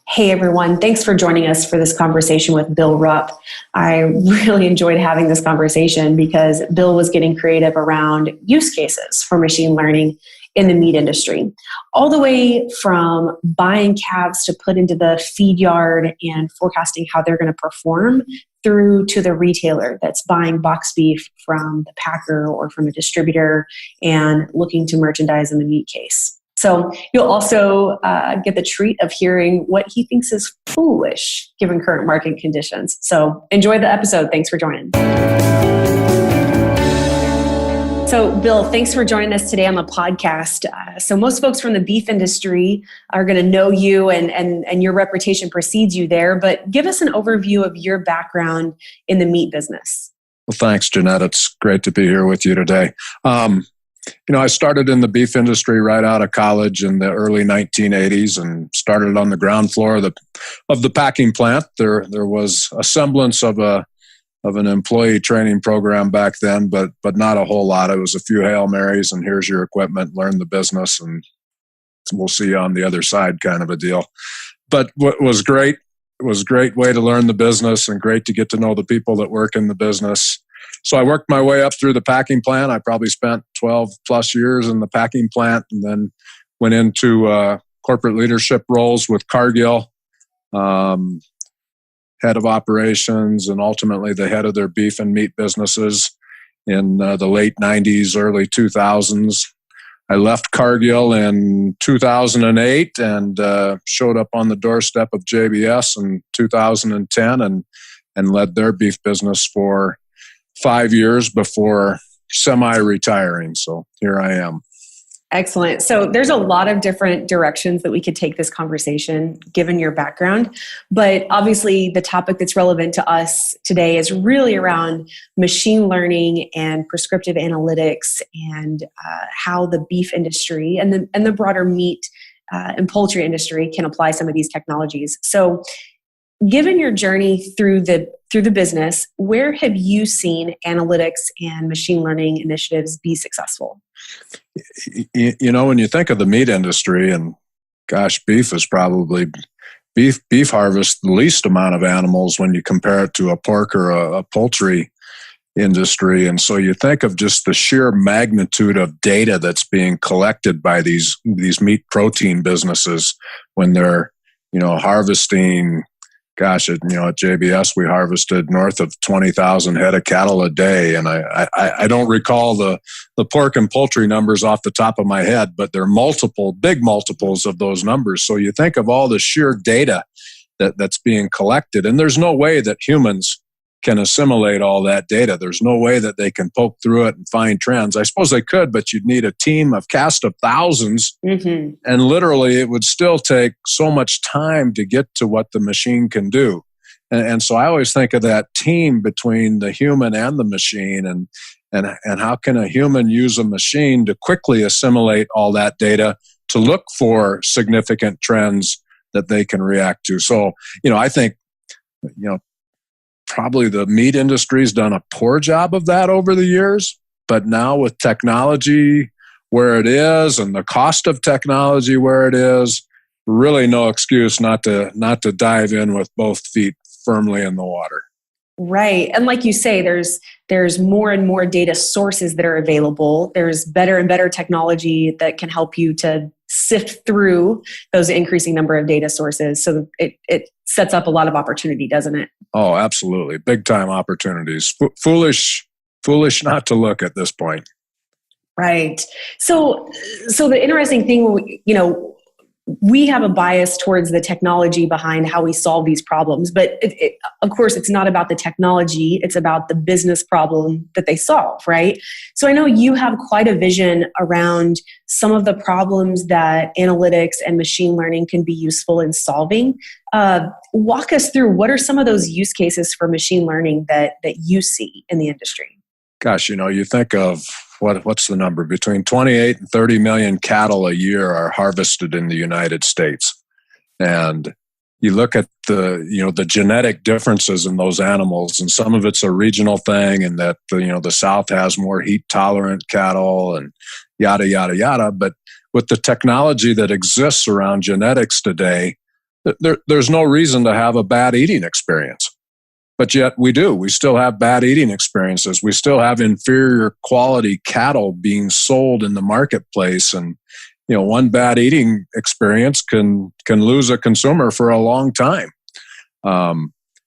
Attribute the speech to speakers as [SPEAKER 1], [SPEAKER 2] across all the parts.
[SPEAKER 1] Hey everyone, thanks for joining us for this conversation with Bill Rupp. I really enjoyed having this conversation because Bill was getting creative around use cases for machine learning in the meat industry, all the way from buying calves to put into the feed yard and forecasting how they're going to perform through to the retailer that's buying box beef from the packer or from a distributor and looking to merchandise in the meat case. So you'll also get the treat of hearing what he thinks is foolish given current market conditions. So enjoy the episode. Thanks for joining. So Bill, thanks for joining us today on the podcast. So most folks from the beef industry are going to know you and your reputation precedes you there, but give us an overview of your background in the meat business.
[SPEAKER 2] Well, thanks, Jeanette. It's great to be here with you today. I started in the beef industry right out of college in the early 1980s and started on the ground floor of the packing plant. There was a semblance of an employee training program back then, but not a whole lot. It was a few Hail Marys and here's your equipment, learn the business, and we'll see you on the other side kind of a deal. But what was great, it was a great way to learn the business and great to get to know the people that work in the business. So I worked my way up through the packing plant. I probably spent 12 plus years in the packing plant and then went into corporate leadership roles with Cargill, head of operations, and ultimately the head of their beef and meat businesses in the late 90s, early 2000s. I left Cargill in 2008 and showed up on the doorstep of JBS in 2010 and led their beef business for 5 years before semi-retiring. So here I am.
[SPEAKER 1] Excellent. So there's a lot of different directions that we could take this conversation given your background. But obviously the topic that's relevant to us today is really around machine learning and prescriptive analytics and how the beef industry and the broader meat and poultry industry can apply some of these technologies. So given your journey through the business, where have you seen analytics and machine learning initiatives be successful?
[SPEAKER 2] When you think of the meat industry, and gosh, beef harvests the least amount of animals when you compare it to a pork or a poultry industry. And so you think of just the sheer magnitude of data that's being collected by these meat protein businesses when they're, harvesting. Gosh, at JBS, we harvested north of 20,000 head of cattle a day. And I don't recall the pork and poultry numbers off the top of my head, but they're big multiples of those numbers. So you think of all the sheer data that's being collected, and there's no way that humans can assimilate all that data. There's no way that they can poke through it and find trends. I suppose they could, but you'd need a team of cast of thousands. Mm-hmm. And literally it would still take so much time to get to what the machine can do. And so I always think of that team between the human and the machine and how can a human use a machine to quickly assimilate all that data to look for significant trends that they can react to. So, I think, probably the meat industry's done a poor job of that over the years, but now with technology where it is and the cost of technology where it is, really no excuse not to dive in with both feet firmly in the water.
[SPEAKER 1] Right. And like you say, there's more and more data sources that are available. There's better and better technology that can help you to sift through those increasing number of data sources. So it sets up a lot of opportunity, doesn't it?
[SPEAKER 2] Oh, absolutely. Big time opportunities. Foolish not to look at this point.
[SPEAKER 1] Right. So the interesting thing, we have a bias towards the technology behind how we solve these problems. But of course, it's not about the technology. It's about the business problem that they solve, right? So I know you have quite a vision around some of the problems that analytics and machine learning can be useful in solving. Walk us through what are some of those use cases for machine learning that you see in the industry?
[SPEAKER 2] Gosh, you think of what's the number? Between 28 and 30 million cattle a year are harvested in the United States. And you look at the genetic differences in those animals, and some of it's a regional thing, and that the South has more heat tolerant cattle and yada, yada, yada. But with the technology that exists around genetics today, there's no reason to have a bad eating experience. But yet we do. We still have bad eating experiences. We still have inferior quality cattle being sold in the marketplace. And, one bad eating experience can lose a consumer for a long time.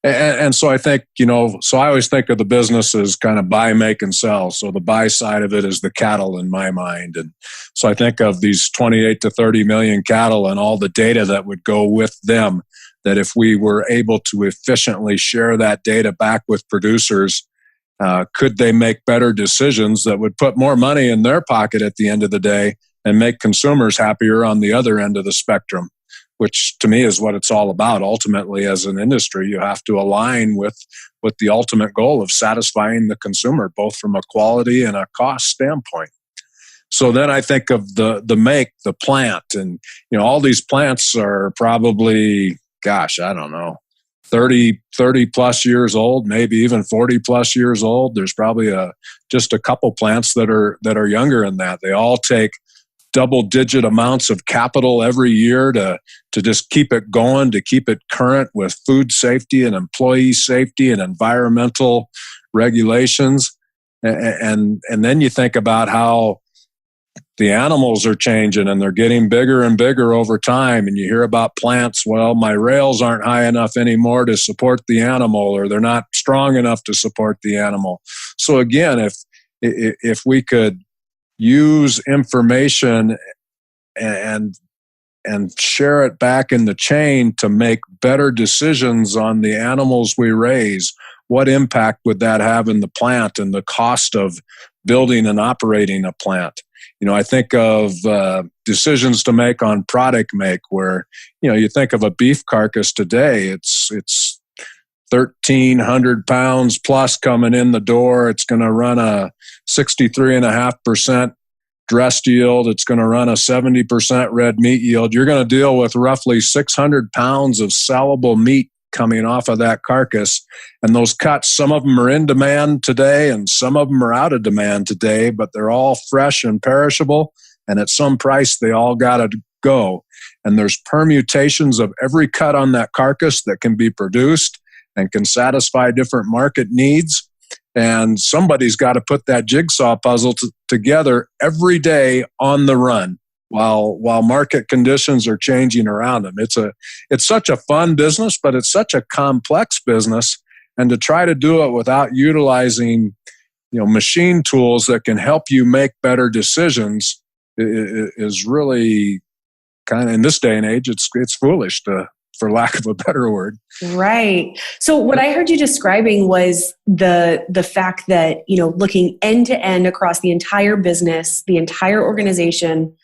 [SPEAKER 2] And so I think, so I always think of the business as kind of buy, make, and sell. So the buy side of it is the cattle in my mind. And so I think of these 28 to 30 million cattle and all the data that would go with them, that if we were able to efficiently share that data back with producers, could they make better decisions that would put more money in their pocket at the end of the day and make consumers happier on the other end of the spectrum? Which to me is what it's all about. Ultimately, as an industry, you have to align with the ultimate goal of satisfying the consumer, both from a quality and a cost standpoint. So then I think of the plant, and all these plants are probably, I don't know, 30 plus years old, maybe even 40 plus years old. There's probably just a couple plants that are younger than that. They all take double-digit amounts of capital every year to just keep it going, to keep it current with food safety and employee safety and environmental regulations. And then you think about how the animals are changing and they're getting bigger and bigger over time. And you hear about plants, well, my rails aren't high enough anymore to support the animal, or they're not strong enough to support the animal. So again, if we could use information and share it back in the chain to make better decisions on the animals we raise, what impact would that have in the plant and the cost of building and operating a plant? I think of decisions to make on product make, where, you think of a beef carcass today, it's 1,300 pounds plus coming in the door. It's going to run a 63.5% dressed yield. It's going to run a 70% red meat yield. You're going to deal with roughly 600 pounds of sellable meat coming off of that carcass. And those cuts, some of them are in demand today and some of them are out of demand today, but they're all fresh and perishable. And at some price, they all got to go. And there's permutations of every cut on that carcass that can be produced and can satisfy different market needs. And somebody's got to put that jigsaw puzzle together every day on the run while market conditions are changing around them. It's such a fun business, but it's such a complex business. And to try to do it without utilizing, machine tools that can help you make better decisions is really kind of, in this day and age, it's foolish, for lack of a better word.
[SPEAKER 1] Right. So what I heard you describing was the fact that, looking end to end across the entire business, the entire organization,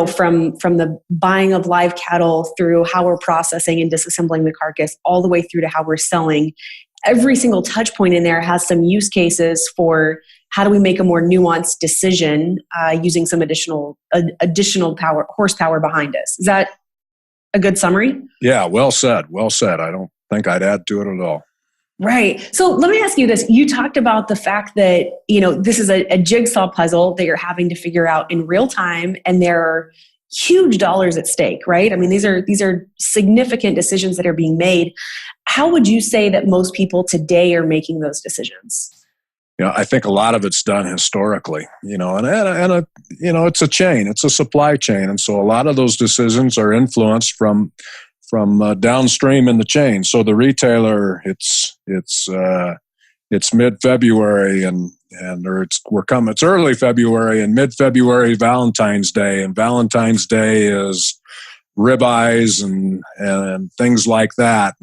[SPEAKER 1] from the buying of live cattle through how we're processing and disassembling the carcass, all the way through to how we're selling. Every single touch point in there has some use cases for how do we make a more nuanced decision using some additional horsepower behind us. Is that a good summary?
[SPEAKER 2] Yeah, well said. Well said. I don't think I'd add to it at all.
[SPEAKER 1] Right. So let me ask you this. You talked about the fact that, this is a jigsaw puzzle that you're having to figure out in real time, and there are huge dollars at stake, right? I mean, these are significant decisions that are being made. How would you say that most people today are making those decisions?
[SPEAKER 2] I think a lot of it's done historically, and it's a chain, it's a supply chain. And so a lot of those decisions are influenced from downstream in the chain. So the retailer, it's mid-February it's early February, and mid-February, Valentine's Day, and Valentine's Day is ribeyes and things like that.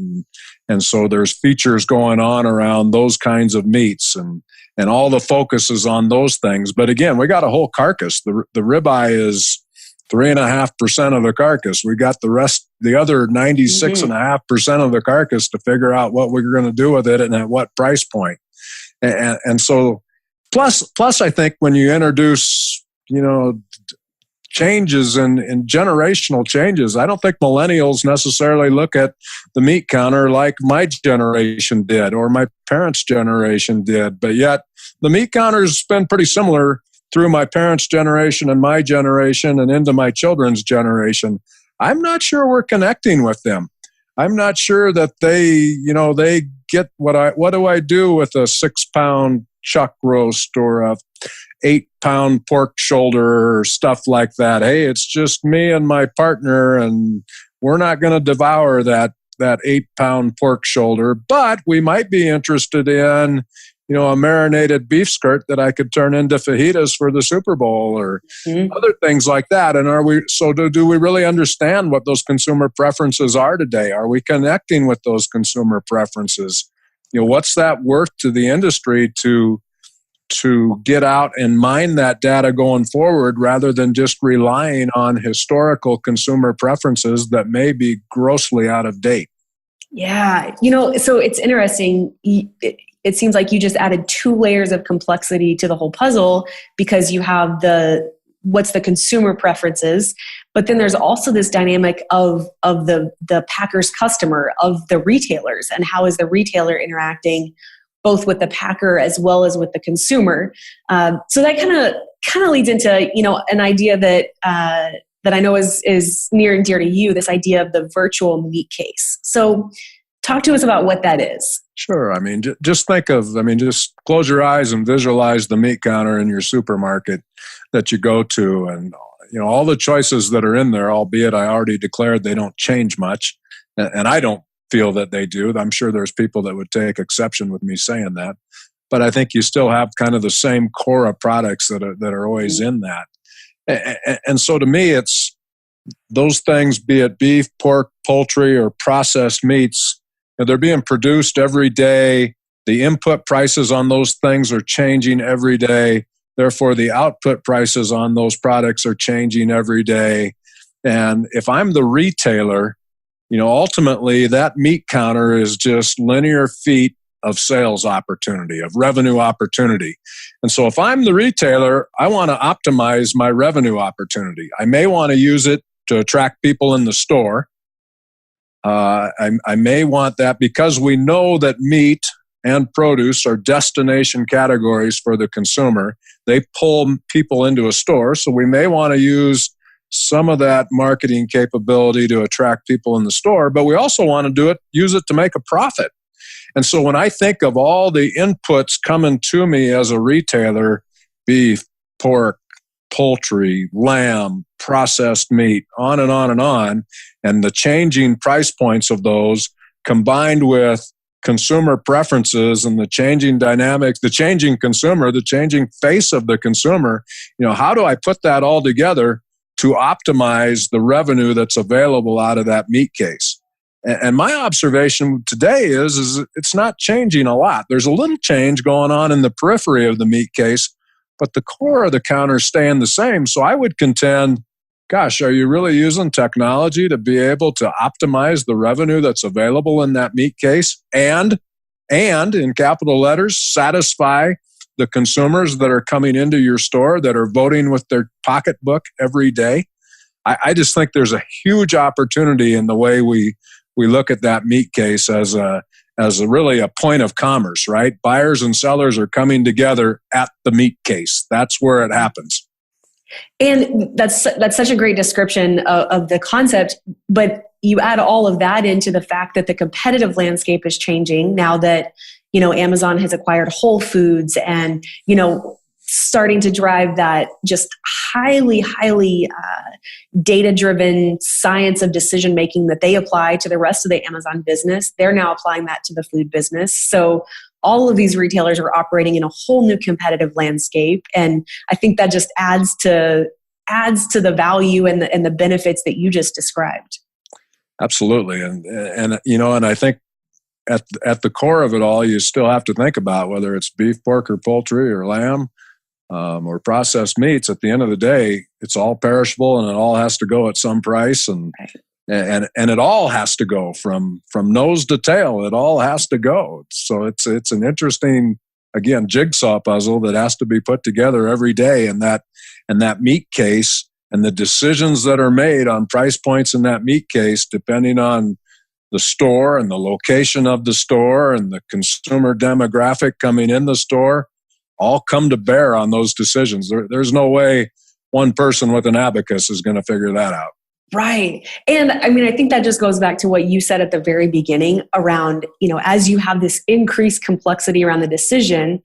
[SPEAKER 2] And so there's features going on around those kinds of meats, and all the focus is on those things. But again, we got a whole carcass. The ribeye is 3.5% of the carcass. We got the other 96.5% of the carcass to figure out what we're going to do with it and at what price point. And so, plus I think when you introduce, changes and generational changes, I don't think millennials necessarily look at the meat counter like my generation did or my parents' generation did. But yet the meat counter's been pretty similar through my parents' generation and my generation and into my children's generation. I'm not sure we're connecting with them. I'm not sure that they get what do I do with a 6-pound chuck roast or a 8-pound pork shoulder or stuff like that. Hey, it's just me and my partner, and we're not going to devour that 8-pound pork shoulder, but we might be interested in, a marinated beef skirt that I could turn into fajitas for the Super Bowl or other things like that. And do we really understand what those consumer preferences are today? Are we connecting with those consumer preferences? What's that worth to the industry to get out and mine that data going forward rather than just relying on historical consumer preferences that may be grossly out of date?
[SPEAKER 1] Yeah. So it's interesting. It seems like you just added 2 layers of complexity to the whole puzzle, because you have what's the consumer preferences, but then there's also this dynamic of the packer's customer, of the retailers, and how is the retailer interacting both with the packer as well as with the consumer. So that kind of leads into an idea that I know is near and dear to you, this idea of the virtual meat case. So talk to us about what that is.
[SPEAKER 2] Sure. Just just close your eyes and visualize the meat counter in your supermarket that you go to. And, all the choices that are in there, albeit I already declared they don't change much. And I don't feel that they do. I'm sure there's people that would take exception with me saying that. But I think you still have kind of the same core of products that are always in that. And so to me, it's those things, be it beef, pork, poultry, or processed meats, they're being produced every day. The input prices on those things are changing every day. Therefore, the output prices on those products are changing every day. And if I'm the retailer, ultimately that meat counter is just linear feet of sales opportunity, of revenue opportunity. And so if I'm the retailer, I want to optimize my revenue opportunity. I may want to use it to attract people in the store. I may want that because we know that meat and produce are destination categories for the consumer. They pull people into a store, so we may want to use some of that marketing capability to attract people in the store, but we also want to use it to make a profit. And so when I think of all the inputs coming to me as a retailer, beef, pork, poultry, lamb, processed meat, on and on and on, and the changing price points of those combined with consumer preferences and the changing dynamics, the changing consumer, the changing face of the consumer, how do I put that all together to optimize the revenue that's available out of that meat case? And my observation today is it's not changing a lot. There's a little change going on in the periphery of the meat case, but the core of the counter is staying the same. So I would contend, gosh, are you really using technology to be able to optimize the revenue that's available in that meat case and in capital letters, satisfy the consumers that are coming into your store that are voting with their pocketbook every day? I just think there's a huge opportunity in the way we look at that meat case as really a point of commerce, right? Buyers and sellers are coming together at the meat case. That's where it happens.
[SPEAKER 1] And that's such a great description of the concept, but you add all of that into the fact that the competitive landscape is changing now that, Amazon has acquired Whole Foods and, starting to drive that just highly data-driven science of decision-making that they apply to the rest of the Amazon business. They're now applying that to the food business. So all of these retailers are operating in a whole new competitive landscape. And I think that just adds to the value and the benefits that you just described.
[SPEAKER 2] Absolutely. And I think at the core of it all, you still have to think about whether it's beef, pork, or poultry, or lamb, or processed meats. At the end of the day, it's all perishable and it all has to go at some price, and it all has to go from nose to tail. It all has to go. So it's an interesting, again, jigsaw puzzle that has to be put together every day. And that meat case and the decisions that are made on price points in that meat case, depending on the store and the location of the store and the consumer demographic coming in the store, all come to bear on those decisions. There's no way one person with an abacus is going to figure that out.
[SPEAKER 1] Right. And I mean, I think that just goes back to what you said at the very beginning around, as you have this increased complexity around the decision,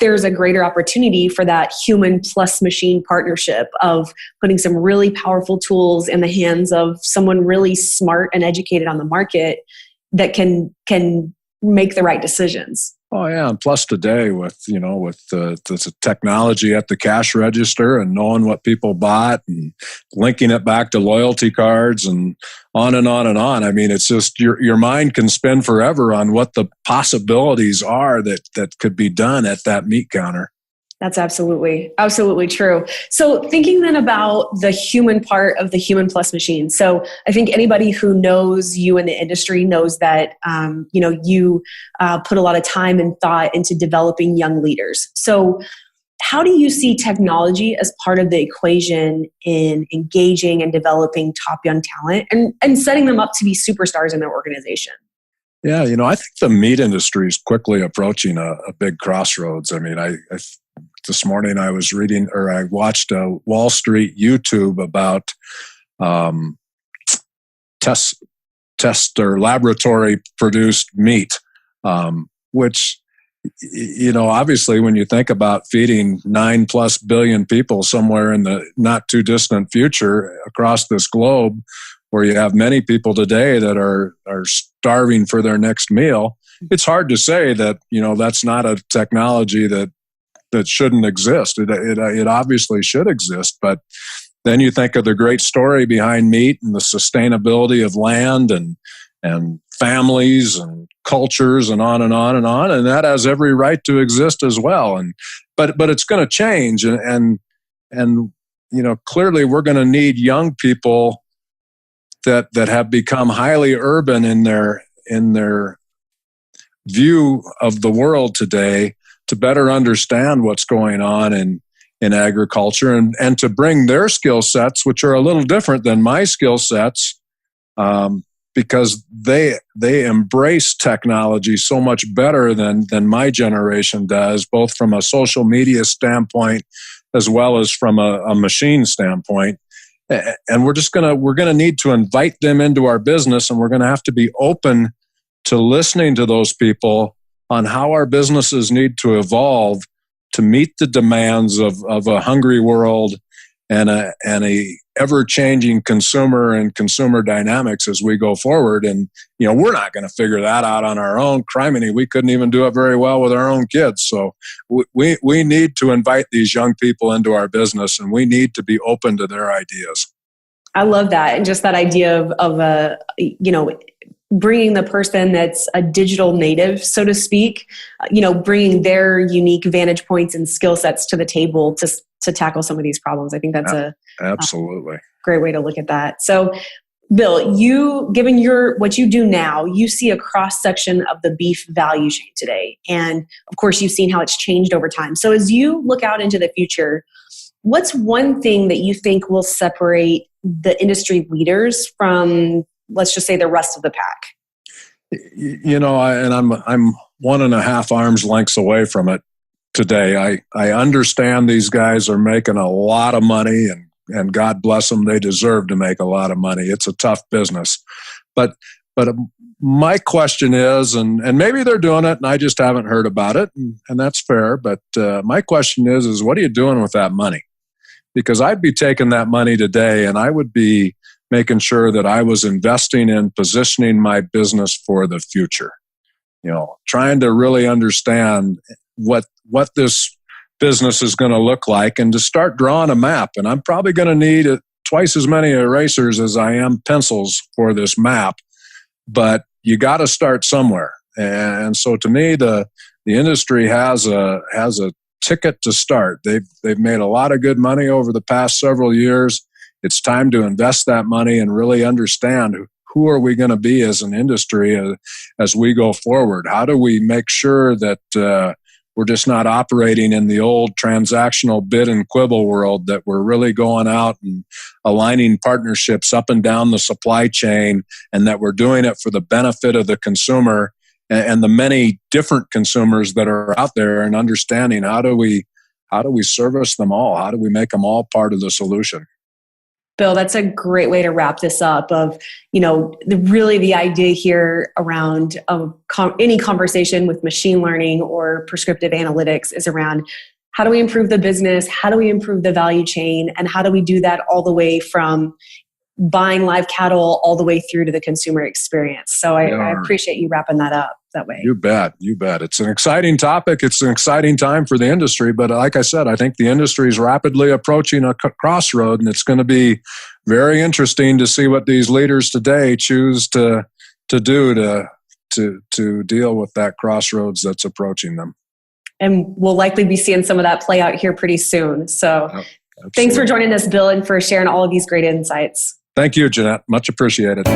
[SPEAKER 1] there's a greater opportunity for that human plus machine partnership of putting some really powerful tools in the hands of someone really smart and educated on the market that can make the right decisions.
[SPEAKER 2] Oh yeah, and plus today with the technology at the cash register and knowing what people bought and linking it back to loyalty cards and on and on and on. I mean, it's just your mind can spin forever on what the possibilities are that could be done at that meat counter.
[SPEAKER 1] That's absolutely true. So thinking then about the human part of the human plus machine. So I think anybody who knows you in the industry knows that, you put a lot of time and thought into developing young leaders. So how do you see technology as part of the equation in engaging and developing top young talent and setting them up to be superstars in their organization?
[SPEAKER 2] Yeah, I think the meat industry is quickly approaching a big crossroads. I mean, this morning I was reading, or I watched a Wall Street YouTube about test or laboratory produced meat, which, obviously when you think about feeding 9+ billion people somewhere in the not too distant future across this globe, where you have many people today that are starving for their next meal, it's hard to say that, that's not a technology that shouldn't exist. It obviously should exist, but then you think of the great story behind meat and the sustainability of land and families and cultures and on and on and on, and that has every right to exist as well. But it's going to change, and clearly we're going to need young people that have become highly urban in their view of the world today, to better understand what's going on in agriculture and to bring their skill sets, which are a little different than my skill sets, because they embrace technology so much better than my generation does, both from a social media standpoint as well as from a machine standpoint. And we're gonna need to invite them into our business, and we're gonna have to be open to listening to those people on how our businesses need to evolve to meet the demands of a hungry world and a ever-changing consumer and consumer dynamics as we go forward. And, we're not going to figure that out on our own. Criminy, we couldn't even do it very well with our own kids. So we need to invite these young people into our business, and we need to be open to their ideas.
[SPEAKER 1] I love that. And just that idea of bringing the person that's a digital native, so to speak, bringing their unique vantage points and skill sets to the table to tackle some of these problems. I think that's
[SPEAKER 2] absolutely
[SPEAKER 1] great way to look at that. So, Bill, given what you do now, you see a cross section of the beef value chain today, and of course, you've seen how it's changed over time. So, as you look out into the future, what's one thing that you think will separate the industry leaders from, let's just say, the rest of the pack?
[SPEAKER 2] And I'm 1.5 arms lengths away from it today. I understand these guys are making a lot of money, and God bless them, they deserve to make a lot of money. It's a tough business. But my question is, and maybe they're doing it and I just haven't heard about it, and that's fair, but my question is what are you doing with that money? Because I'd be taking that money today and I would be making sure that I was investing in positioning my business for the future. Trying to really understand what this business is going to look like, and to start drawing a map. And I'm probably going to need twice as many erasers as I am pencils for this map, but you got to start somewhere. And so to me, the industry has a ticket to start. They've made a lot of good money over the past several years. It's time to invest that money and really understand who are we going to be as an industry as we go forward. How do we make sure that we're just not operating in the old transactional bid and quibble world, that we're really going out and aligning partnerships up and down the supply chain, and that we're doing it for the benefit of the consumer and the many different consumers that are out there, and understanding how do we service them all? How do we make them all part of the solution?
[SPEAKER 1] Bill, that's a great way to wrap this up of, really the idea here around any conversation with machine learning or prescriptive analytics is around how do we improve the business? How do we improve the value chain? And how do we do that all the way from buying live cattle all the way through to the consumer experience? So I appreciate you wrapping that up that way.
[SPEAKER 2] You bet. It's an exciting topic. It's an exciting time for the industry. But like I said, I think the industry is rapidly approaching a crossroad, and it's going to be very interesting to see what these leaders today choose to do to deal with that crossroads that's approaching them.
[SPEAKER 1] And we'll likely be seeing some of that play out here pretty soon. So thanks for joining us, Bill, and for sharing all of these great insights.
[SPEAKER 2] Thank you, Jeanette. Much appreciated.